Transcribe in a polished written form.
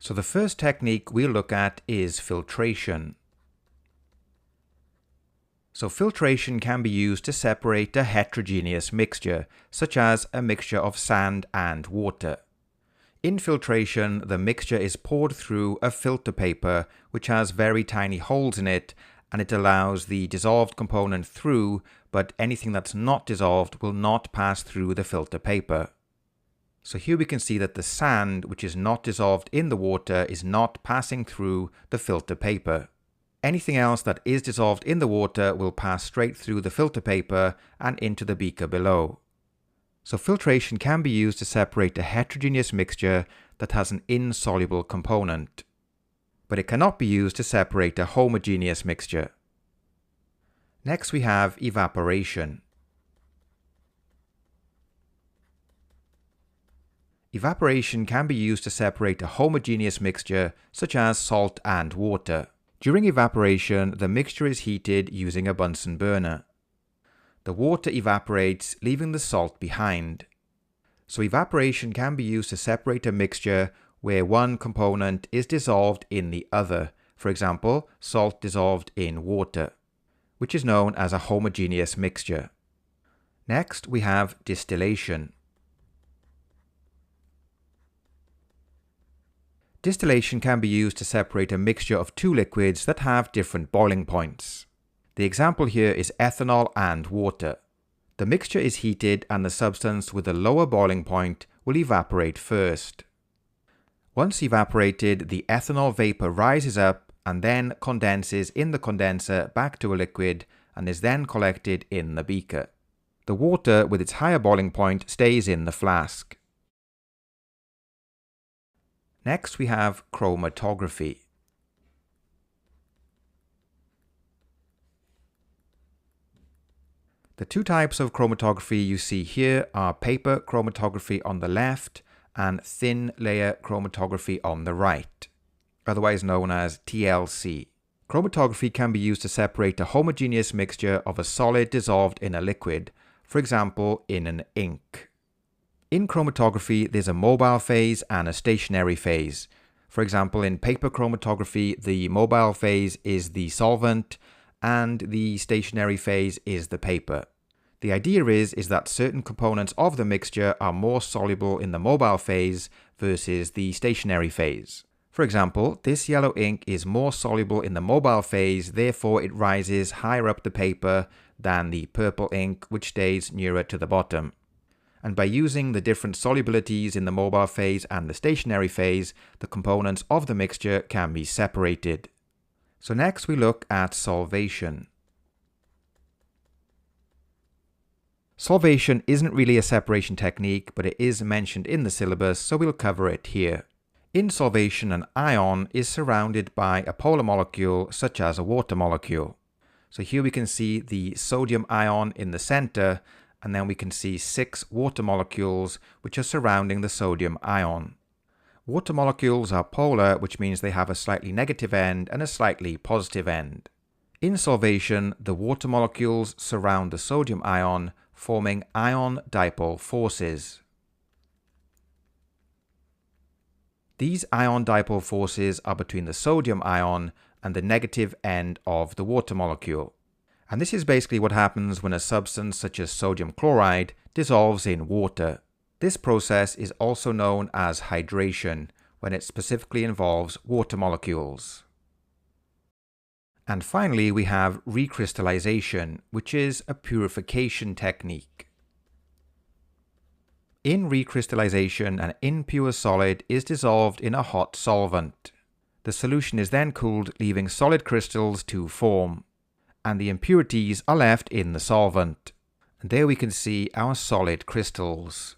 So the first technique we'll look at is filtration. So filtration can be used to separate a heterogeneous mixture, such as a mixture of sand and water. In filtration, the mixture is poured through a filter paper which has very tiny holes in it, and it allows the dissolved component through, but anything that's not dissolved will not pass through the filter paper. So here we can see that the sand, which is not dissolved in the water, is not passing through the filter paper. Anything else that is dissolved in the water will pass straight through the filter paper and into the beaker below. So filtration can be used to separate a heterogeneous mixture that has an insoluble component, but it cannot be used to separate a homogeneous mixture. Next we have evaporation. Evaporation can be used to separate a homogeneous mixture such as salt and water. During evaporation, the mixture is heated using a Bunsen burner. The water evaporates, leaving the salt behind. So evaporation can be used to separate a mixture where one component is dissolved in the other, for example, salt dissolved in water, which is known as a homogeneous mixture. Next, we have distillation. Distillation can be used to separate a mixture of two liquids that have different boiling points. The example here is ethanol and water. The mixture is heated and the substance with a lower boiling point will evaporate first. Once evaporated, the ethanol vapor rises up and then condenses in the condenser back to a liquid and is then collected in the beaker. The water with its higher boiling point stays in the flask. Next we have chromatography. The two types of chromatography you see here are paper chromatography on the left and thin layer chromatography on the right, otherwise known as TLC. Chromatography can be used to separate a homogeneous mixture of a solid dissolved in a liquid, for example in an ink. In chromatography, there's a mobile phase and a stationary phase. For example, in paper chromatography, the mobile phase is the solvent and the stationary phase is the paper. The idea is that certain components of the mixture are more soluble in the mobile phase versus the stationary phase. For example, this yellow ink is more soluble in the mobile phase, therefore it rises higher up the paper than the purple ink, which stays nearer to the bottom. And by using the different solubilities in the mobile phase and the stationary phase, the components of the mixture can be separated. So next we look at solvation. Solvation isn't really a separation technique, but it is mentioned in the syllabus, so we'll cover it here. In solvation, an ion is surrounded by a polar molecule, such as a water molecule. So here we can see the sodium ion in the center, and then we can see 6 water molecules which are surrounding the sodium ion. Water molecules are polar, which means they have a slightly negative end and a slightly positive end. In solvation, the water molecules surround the sodium ion, forming ion dipole forces. These ion dipole forces are between the sodium ion and the negative end of the water molecule. And this is basically what happens when a substance such as sodium chloride dissolves in water. This process is also known as hydration, when it specifically involves water molecules. And finally, we have recrystallization, which is a purification technique. In recrystallization, an impure solid is dissolved in a hot solvent. The solution is then cooled, leaving solid crystals to form, and the impurities are left in the solvent. And there we can see our solid crystals.